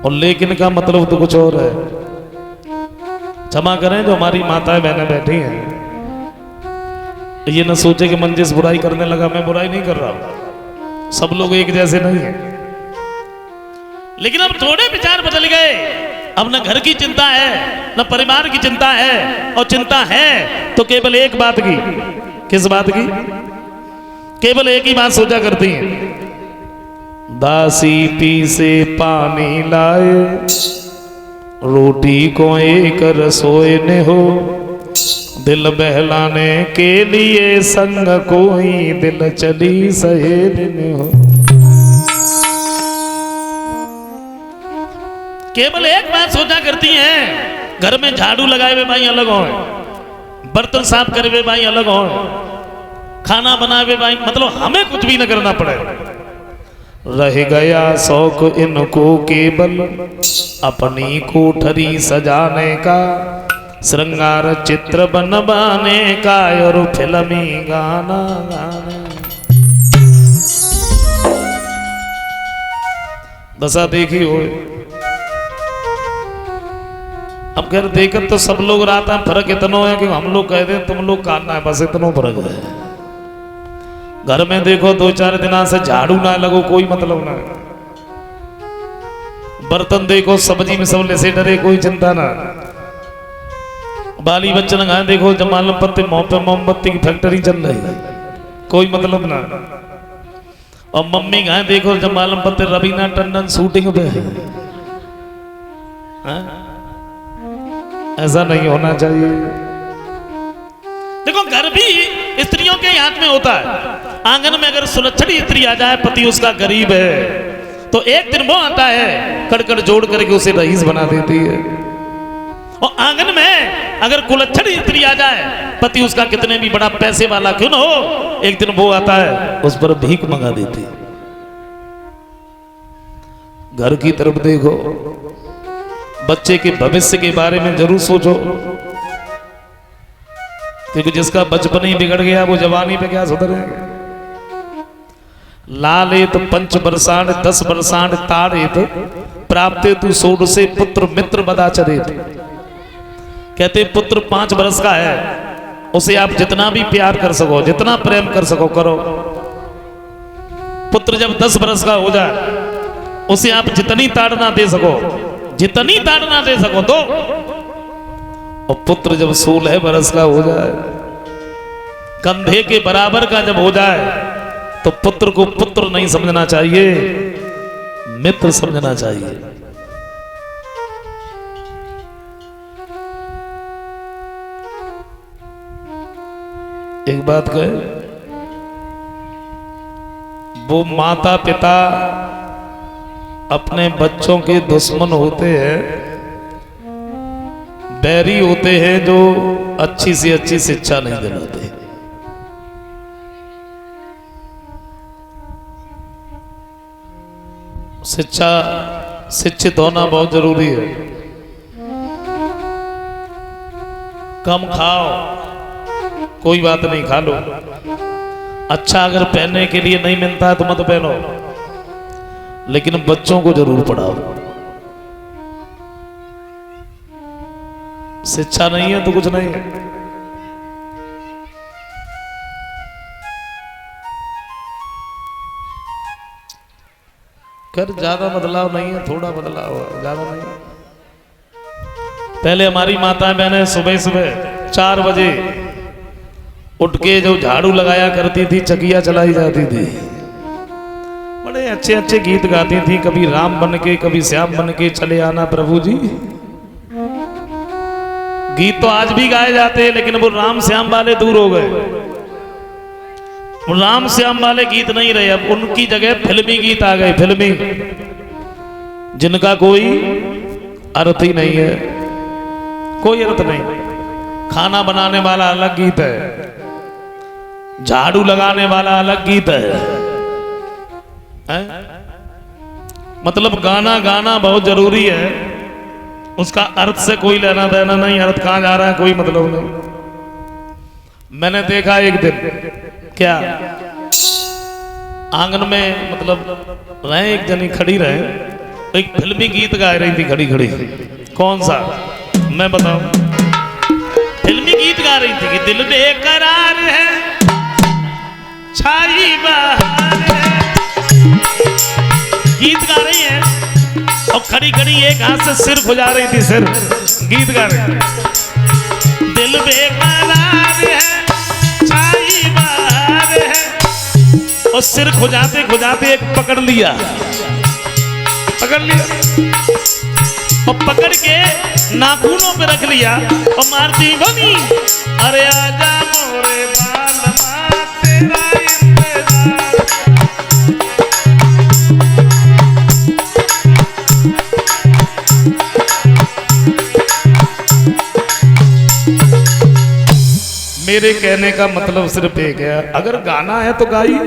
और लेकिन का मतलब तो कुछ और है। क्षमा करें जो हमारी माताएं बहनें बैठी हैं, ये न सोचे कि मंजिस बुराई करने लगा। मैं बुराई नहीं कर रहा हूं, सब लोग एक जैसे नहीं है, लेकिन अब थोड़े विचार बदल गए। अब न घर की चिंता है, न परिवार की चिंता है, और चिंता है तो केवल एक बात की। किस बात की? केवल एक ही बात सोचा करती हैं, दासी पी से पानी लाए, रोटी को एक रसोई ने हो, दिल बहलाने के लिए संग कोई, दिल चली सहेली ने हो। केवल एक बात सोचा करती हैं, घर में झाड़ू लगाए हुए भाई अलग हो, बर्तन साफ करे हुए भाई अलग हो, खाना बनाए हुए भाई, मतलब हमें कुछ भी न करना पड़े। रह गया शौक इनको केवल अपनी कोठरी सजाने का, श्रृंगार चित्र बनवाने का, और फिल्मी गाना गाने। दशा देखी हो। अब घर देखत तो सब लोग रहता है, फर्क इतना है कि हम लोग कहते हैं तुम लोग काटना है, बस इतना फर्क है। घर में देखो 2-4 दिन से झाड़ू ना लगो, कोई मतलब ना। बर्तन देखो, सब्जी में सब से डरे, कोई चिंता ना। बाली बच्चन गाय देखो, जमाल पत्ते मुंह पे मोमबत्ती की फैक्ट्री चल रही है, कोई मतलब ना। और मम्मी गाय देखो, जमाल पत्ते रवीना टंडन शूटिंग पे है। ऐसा नहीं होना चाहिए। देखो घर भी स्त्रियों के हाथ में होता है। आंगन में अगर सुलक्षणी स्त्री आ जाए, पति उसका गरीब है, तो एक दिन वो आता है कड़कड़ जोड़ करके उसे रईस बना देती है। और आंगन में अगर कुलक्षणी स्त्री आ जाए, पति उसका कितने भी बड़ा पैसे वाला क्यों न हो, एक दिन वो आता है उस पर भीख मंगा देती है। घर की तरफ देखो, बच्चे के भविष्य के बारे में जरूर सोचो, क्योंकि जिसका बचपन ही बिगड़ गया वो जवानी पे क्या सुधरेगा। लालेत 5 वर्षाण 10 वर्षाण ताड़ेत, प्राप्ते तू सोड से पुत्र मित्र बदाचरेत। कहते पुत्र 5 वर्ष का है, उसे आप जितना भी प्यार कर सको, जितना प्रेम कर सको करो। पुत्र जब 10 वर्ष का हो जाए, उसे आप जितनी ताड़ना दे सको, जितनी ताड़ना दे सको दो। और पुत्र जब 16 वर्ष का हो जाए, कंधे के बराबर का जब हो जाए, तो पुत्र को पुत्र नहीं समझना चाहिए, मित्र समझना चाहिए। एक बात कहे, वो माता पिता अपने बच्चों के दुश्मन होते हैं, बैरी होते हैं, जो अच्छी से अच्छी शिक्षा नहीं दिलाते। शिक्षा, शिक्षित होना बहुत जरूरी है। कम खाओ, कोई बात नहीं, खा लो। अच्छा अगर पहनने के लिए नहीं मिलता है तो मत पहनो, लेकिन बच्चों को जरूर पढ़ाओ। शिक्षा नहीं है तो कुछ नहीं है। कर ज्यादा बदलाव नहीं है, थोड़ा बदलाव है, ज्यादा नहीं है। पहले हमारी माताएं बहनें सुबह सुबह 4 बजे उठ के जो झाड़ू लगाया करती थी, चकिया चलाई जाती थी, बड़े अच्छे अच्छे गीत गाती थी। कभी राम बन के, कभी श्याम बन के चले आना प्रभु जी। गीत तो आज भी गाए जाते हैं, लेकिन वो राम श्याम वाले दूर हो गए। वो राम श्याम वाले गीत नहीं रहे, अब उनकी जगह फिल्मी गीत आ गए, फिल्मी, जिनका कोई अर्थ ही नहीं है, कोई अर्थ नहीं। खाना बनाने वाला अलग गीत है, झाड़ू लगाने वाला अलग गीत है? मतलब गाना गाना बहुत जरूरी है, उसका अर्थ से कोई लेना देना नहीं, अर्थ कहाँ जा रहा है कोई मतलब नहीं। मैंने देखा एक दिन, क्या आंगन में मतलब रहे, एक जनी खड़ी रहे, एक फिल्मी गीत गा रही थी खड़ी खड़ी। कौन सा मैं बताऊं? फिल्मी गीत गा रही थी कि दिल बेकरार है, छाई बहार है। गीत गा रही है और खड़ी खड़ी एक हाथ से सिर खुजा रही थी, सिर गीत गा रही थी। दिल बेकरार है, छाई बहार है। और सिर खुजाते खुजाते एक पकड़ लिया और पकड़ के नाखूनों पे रख लिया और मारती बनी, अरे आजा मोरे बालमा तेरा इंतजार। मेरे कहने का मतलब सिर्फ एक है, अगर गाना है तो गाइए,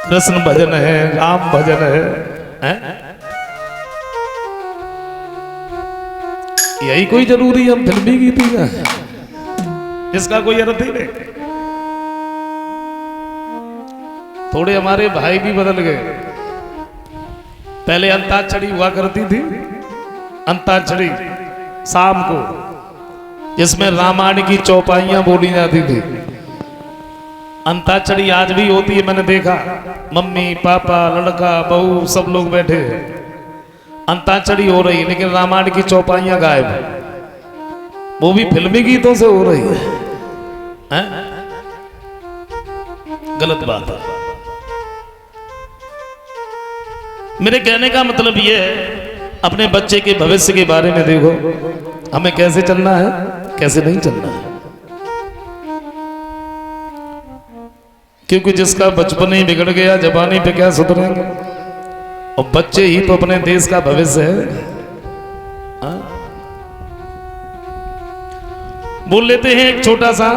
कृष्ण भजन है, राम भजन है? यही कोई जरूरी है हम फिल्मी गीत ही गाएं? इसका कोई अर्थ ही नहीं। थोड़े हमारे भाई भी बदल गए। पहले अंताक्षरी हुआ करती थी, अंताक्षरी शाम को, जिसमें रामायण की चौपाइयां बोली जाती थी। अंताक्षरी आज भी होती है, मैंने देखा। मम्मी पापा लड़का बहू सब लोग बैठे हैं, अंताक्षरी हो रही, लेकिन रामायण की चौपाइयां गायब है। वो भी फिल्मी गीतों से हो रही है? गलत बात है। मेरे कहने का मतलब ये है, अपने बच्चे के भविष्य के बारे में देखो, हमें कैसे चलना है, कैसे नहीं चलना है। क्योंकि जिसका बचपन ही बिगड़ गया, जवानी पे क्या सुधरेंगे? और बच्चे ही तो अपने देश का भविष्य है। बोल लेते हैं एक छोटा सा